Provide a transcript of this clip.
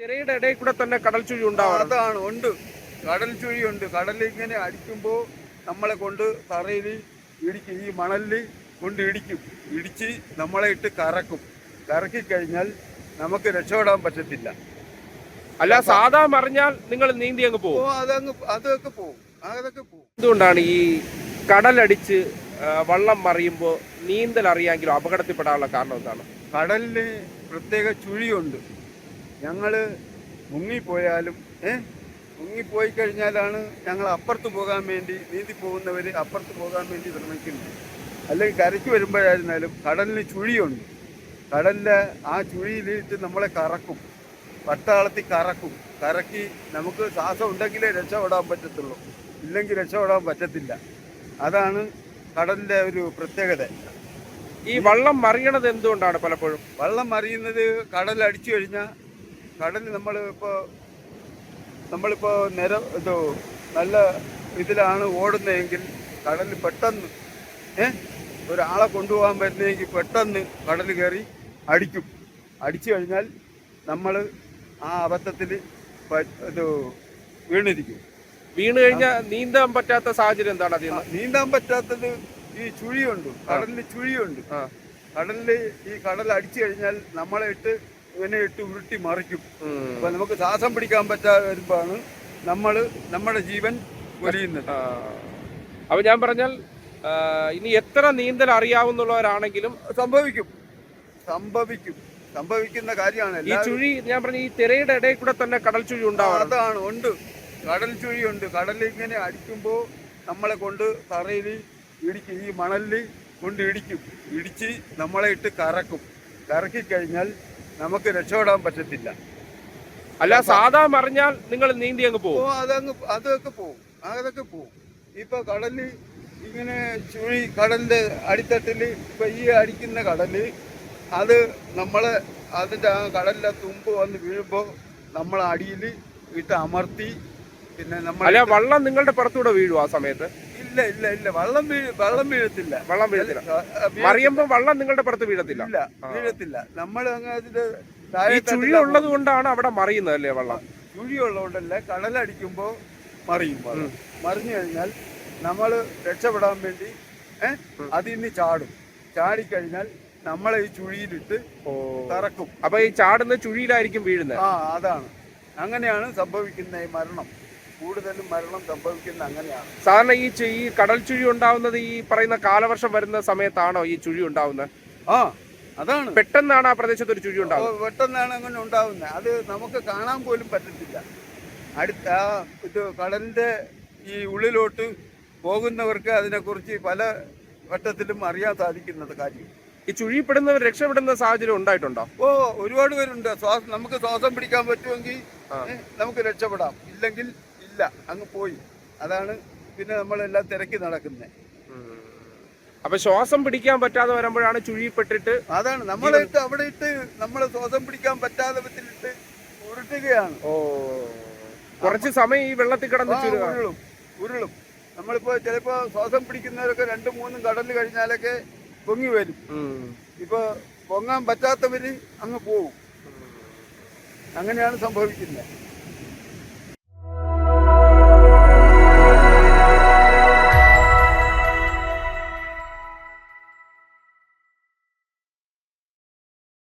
തിരയുടെ ഇടയിൽ കൂടെ തന്നെ കടൽ ചുഴി ഉണ്ടാവാറുണ്ട്. അതാണ് ഉണ്ട്, കടൽ ചുഴിയുണ്ട്. കടലിൽ ഇങ്ങനെ അടിക്കുമ്പോൾ നമ്മളെ കൊണ്ട് തറയിൽ ഇടിക്കും, ഈ മണലിൽ കൊണ്ട് ഇടിക്കും. ഇടിച്ച് നമ്മളെ ഇട്ട് കറക്കും. കറക്കിക്കഴിഞ്ഞാൽ നമുക്ക് രക്ഷപ്പെടാൻ പറ്റത്തില്ല. അല്ല, സാധാ മറിഞ്ഞാൽ നിങ്ങൾ നീന്തി അങ്ങ് പോകും. അതൊക്കെ പോകും. എന്തുകൊണ്ടാണ് ഈ കടലടിച്ച് വള്ളം മറിയുമ്പോൾ നീന്തൽ അറിയാമെങ്കിലും അപകടത്തിൽപ്പെടാനുള്ള കാരണം എന്താണ്? കടലിന് പ്രത്യേക ചുഴിയുണ്ട്. ഞങ്ങൾ മുങ്ങിപ്പോയാലും മുങ്ങിപ്പോയി കഴിഞ്ഞാലാണ് ഞങ്ങൾ അപ്പുറത്ത് പോകാൻ വേണ്ടി, നീന്തി പോകുന്നവർ അപ്പുറത്ത് പോകാൻ വേണ്ടി ശ്രമിക്കുന്നത്. അല്ലെങ്കിൽ കരയ്ക്ക് വരുമ്പോഴായിരുന്നാലും കടലിന് ചുഴിയുണ്ട്. കടലിലെ ആ ചുഴിയിലിട്ട് നമ്മളെ കറക്കും, പട്ടാളത്തിൽ കറക്കും. കറക്കി നമുക്ക് ശ്വാസം ഉണ്ടെങ്കിലേ രക്ഷപ്പെടാൻ പറ്റത്തുള്ളൂ, ഇല്ലെങ്കിൽ രക്ഷപ്പെടാൻ പറ്റത്തില്ല. അതാണ് കടലിൻ്റെ ഒരു പ്രത്യേകത. ഈ വള്ളം മറിയണത് എന്തുകൊണ്ടാണ്? പലപ്പോഴും വള്ളം മറിയുന്നത് കടൽ അടിച്ചു കഴിഞ്ഞാൽ, കടൽ നമ്മളിപ്പോൾ നല്ല ഇതിലാണ് ഓടുന്നതെങ്കിൽ കടലിൽ പെട്ടെന്ന് ഒരാളെ കൊണ്ടുപോകാൻ പറ്റുന്നെങ്കിൽ പെട്ടെന്ന് കടൽ കയറി അടിക്കും. അടിച്ചു കഴിഞ്ഞാൽ നമ്മൾ ആ അബദ്ധത്തിൽ വീണിരിക്കും. വീണ് കഴിഞ്ഞാൽ നീന്താൻ പറ്റാത്ത സാഹചര്യം എന്താണ്? നീന്താൻ പറ്റാത്തത് ഈ ചുഴിയുണ്ട്, കടലിൽ ചുഴിയുണ്ട്. കടലിൽ ഈ കടൽ അടിച്ചു കഴിഞ്ഞാൽ നമ്മളെ ഇങ്ങനെ ഇട്ട് ഉരുട്ടി മറിക്കും. അപ്പൊ നമുക്ക് ശ്വാസം പിടിക്കാൻ പറ്റാതെ വരുമ്പോഴാണ് നമ്മുടെ ജീവൻ പൊലിയുന്നത്. അപ്പൊ ഞാൻ പറഞ്ഞാൽ ഇനി എത്ര നീന്തൽ അറിയാവുന്നവരാണെങ്കിലും സംഭവിക്കുന്ന കാര്യമാണ്. ഈ ചുഴി, ഞാൻ പറഞ്ഞ ഈ തിരയുടെ ഇടയിൽ കൂടെ തന്നെ കടൽ ചുഴി ഉണ്ടാവാറുണ്ട്. അതാണ് ഉണ്ട്, കടൽ ചുഴിയുണ്ട്. കടലിൽ ഇങ്ങനെ അടിക്കുമ്പോൾ നമ്മളെ കൊണ്ട് തറയിൽ ഇടിക്കും, ഈ മണലിൽ കൊണ്ട് ഇടിക്കും. ഇടിച്ച് നമ്മളെ ഇട്ട് കറക്കും. കറക്കിക്കഴിഞ്ഞാൽ നമുക്ക് രക്ഷപ്പെടാൻ പറ്റത്തില്ല. അല്ല, സാധാ മറിഞ്ഞാൽ നിങ്ങൾ നീന്തി അങ്ങ് പോകും. അതൊക്കെ പോകും. ഇപ്പൊ കടലിൽ ഇങ്ങനെ ചുഴി, കടലിന്റെ അടിത്തട്ടിൽ ഇപ്പൊ ഈ അടിക്കുന്ന കടല്, അത് അതിന്റെ ആ കടലിലെ തുമ്പ് വന്ന് വീഴുമ്പോൾ നമ്മൾ അടിയിൽ ഇട്ട് അമർത്തി, പിന്നെ വള്ളം നിങ്ങളുടെ പുറത്തൂടെ വീഴും ആ സമയത്ത്? ഇല്ല, വള്ളം വീഴത്തില്ല. മറിയുമ്പോ വള്ളം നിങ്ങളുടെ പുറത്ത് വീഴത്തില്ല. നമ്മൾ ചുഴി ഉള്ളത് കൊണ്ടാണ് അവിടെ മറിയുന്നത് അല്ലേ? വള്ളം ചുഴി ഉള്ളതുകൊണ്ടല്ല, കടലടിക്കുമ്പോ മറിയും. മറിഞ്ഞു കഴിഞ്ഞാൽ നമ്മൾ രക്ഷപ്പെടാൻ വേണ്ടി അതിൽ നിന്ന് ചാടും. ചാടിക്കഴിഞ്ഞാൽ നമ്മളെ ഈ ചുഴിയിലിട്ട് കറക്കും. അപ്പൊ ഈ ചാടുന്ന ചുഴിയിലായിരിക്കും വീഴുന്നത്. അതാണ്, അങ്ങനെയാണ് സംഭവിക്കുന്ന ഈ മരണം. കൂടുതലും മരണം സംഭവിക്കുന്ന അങ്ങനെയാണ്. സാധാരണ ഈ കടൽ ചുഴി ഉണ്ടാവുന്നത് ഈ പറയുന്ന കാലവർഷം വരുന്ന സമയത്താണോ ഈ ചുഴി ഉണ്ടാവുന്നത്? അതാണ്, പെട്ടെന്നാണ് ആ പ്രദേശത്ത് ഒരു ചുഴി ഉണ്ടാവുന്നത്. പെട്ടെന്നാണ് അങ്ങനെ ഉണ്ടാവുന്നത്. അത് നമുക്ക് കാണാൻ പോലും പറ്റത്തില്ല. കടലിന്റെ ഈ ഉള്ളിലോട്ട് പോകുന്നവർക്ക് അതിനെക്കുറിച്ച് പല ഘട്ടത്തിലും അറിയാൻ സാധിക്കുന്നത് കാര്യം. ഈ ചുഴിപ്പെടുന്നവർ രക്ഷപ്പെടുന്ന സാഹചര്യം ഉണ്ടായിട്ടുണ്ടോ? ഒരുപാട് പേരുണ്ട്. നമുക്ക് ശ്വാസം പിടിക്കാൻ പറ്റുമെങ്കിൽ നമുക്ക് രക്ഷപ്പെടാം, ഇല്ലെങ്കിൽ ഇല്ല, അങ്ങ് പോയി. അതാണ് പിന്നെ നമ്മളെല്ലാം തിരക്കി നടക്കുന്നത്. അപ്പൊ ശ്വാസം പിടിക്കാൻ പറ്റാതെ വരുമ്പോഴാണ് ചുഴിപ്പെട്ടിട്ട്, അതാണ് നമ്മളിട്ട് അവിടെ ഇട്ട് നമ്മളെ ശ്വാസം പിടിക്കാൻ പറ്റാതെ വിധത്തിലിട്ട് ഉരുട്ടുകയാണ്. കുറച്ച് സമയം ഈ വെള്ളത്തിൽ കിടന്ന് ഉരുളും. നമ്മളിപ്പോ ചിലപ്പോ ശ്വാസം പിടിക്കുന്നവരൊക്കെ 2-3 കടല് കഴിഞ്ഞാലൊക്കെ പൊങ്ങി വരും. ഇപ്പൊ പൊങ്ങാൻ പറ്റാത്തവര് അങ്ങ് പോവും. അങ്ങനെയാണ് സംഭവിക്കുന്നത്.